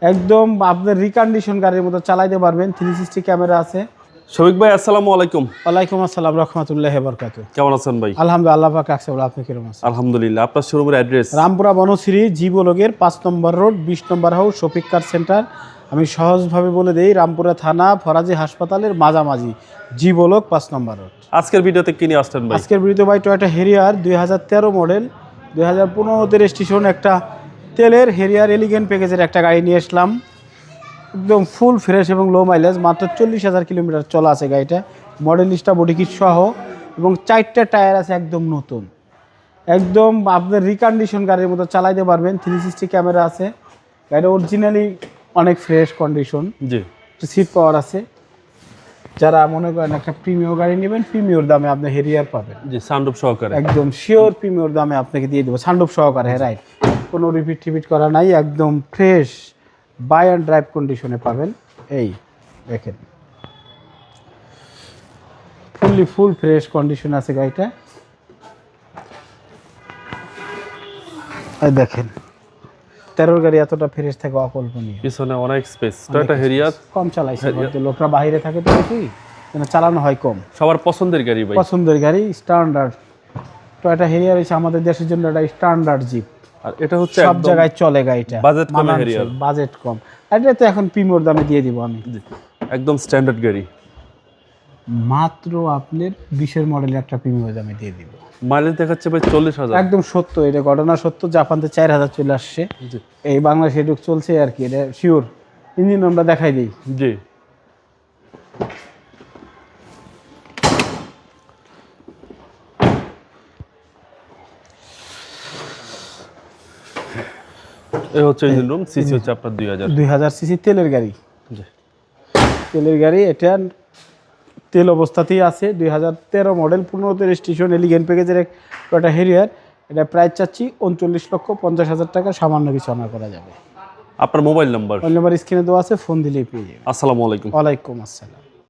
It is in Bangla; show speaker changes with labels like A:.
A: একদম আপনার রিকন্ডিশন গাড়ির মতো চালাইতে পারবেন। 360 ক্যামেরা আছে।
B: শফিক ভাই আসসালামু আলাইকুম।
A: ওয়ালাইকুম আসসালাম রাহমাতুল্লাহি ওয়া বারাকাতুহু।
B: কেমন আছেন ভাই?
A: আলহামদুলিল্লাহ, আল্লাহ পাক রাখছে ভালো। আপনি কিরকম আছেন?
B: আলহামদুলিল্লাহ। আপনার শোরুমের অ্যাড্রেস?
A: রামপুরা বনশ্রী জি ব্লকের 5 নম্বর রোড 20 নম্বর হাউস শফিক কার সেন্টার। আমি সহজভাবে বলে দেই, রামপুরা থানা ফরাজি হাসপাতালের মাঝামাঝি জি ব্লক 5 নম্বর রোড।
B: আজকের ভিডিওতে কি নিয়ে আসছেন ভাই?
A: আজকের ভিডিওতে ভাই টয়োটা হেরিয়ার 2013 মডেল 2015তে রেজিস্ট্রেশন একটা তেলের হেরিয়ার এলিগেন্ট প্যাকেজের একটা গাড়ি নিয়ে আসলাম। একদম ফুল ফ্রেশ এবং লো মাইলেজ, মাত্র 40,000 কিলোমিটার চলা আছে গাড়িটা। মডেল লিস্টটা বডি কিট সহ এবং 4টা টায়ার আছে একদম নতুন। একদম আপনার রিকন্ডিশন গাড়ির মতো চালাইতে পারবেন। 360 ক্যামেরা আছে। গাড়িটা অরিজিনালি অনেক ফ্রেশ কন্ডিশন।
B: জি।
A: সিট পাওয়ার আছে। যারা মনে করেন একটা প্রিমিয়ার গাড়ি নেবেন, প্রিমিয়ার দামে আপনি হেরিয়ার পাবেন।
B: জি, সানরুফ সহকারে।
A: একদম শিওর প্রিমিয়ার দামে আপনাকে দিয়ে দেবো, সানরুফ সহকারে। রাইট, কোনো রিপিট করা নাই, একদম ফ্রেশ বাই অ্যান্ড ড্রাইভ কন্ডিশনে পাবেন। এই দেখেন ফুল ফ্রেশ কন্ডিশন আছে গাড়িটা। এই দেখেন 13 গাড়ি এতটা ফ্রেশ থাকে অকল্পনীয়।
B: পিছনে অনেক স্পেস। টয়োটা হেরিয়ার
A: কম চালাইছে, হয়তো লোকরা বাইরে থাকে তো বেশি, চালানো হয় কম।
B: সবার পছন্দের গাড়ি ভাই।
A: পছন্দের গাড়ি, স্ট্যান্ডার্ড। টয়োটা হেরিয়ার হচ্ছে আমাদের দেশের জন্য একটা স্ট্যান্ডার্ড জিপ।
B: আর এটা হচ্ছে
A: সব জায়গায় চলে গাড়িটা।
B: বাজেট কম হেরিয়ার।
A: বাজেট কম। এটা তো এখন প্রিমিয়ার দামে দিয়ে দিব আমি।
B: একদম স্ট্যান্ডার্ড গাড়ি।
A: মাত্র আপনার 20-এর মডেলের একটা প্রিমিয়ার দামে দিয়ে দিব।
B: মাইলেজ দেখাচ্ছে ভাই 40,000।
A: একদম সত্য, এটা ঘটনা সত্য। জাপানতে 4,000 চলে আসছে, এই বাংলাদেশে এটুক চলছে আর কি। এটা শিওর। ইঞ্জিন আমরা দেখাই দিই।
B: জি। এই হচ্ছে ইঞ্জিন রুম। সিসি হচ্ছে আপনার
A: 2000 সিসি তেলের গাড়ি।
B: জি।
A: তেলের গাড়ি, এটা তেল অবস্থাতেই আছে। 2013 মডেল, 15তে রেজিস্ট্রেশন, এলিগেন্ট প্যাকেজের একটা হেরিয়ার। এটা প্রাইস চাচ্ছি 39,50,000 টাকা, সামান্য কিছু অনার করা যাবে।
B: আপনার মোবাইল নাম্বার?
A: মোবাইল নাম্বার স্ক্রিনে দেওয়া আছে, ফোন দিলেই পেয়ে যাবে।
B: আসসালামু আলাইকুম।
A: ওয়ালাইকুম আসসালাম।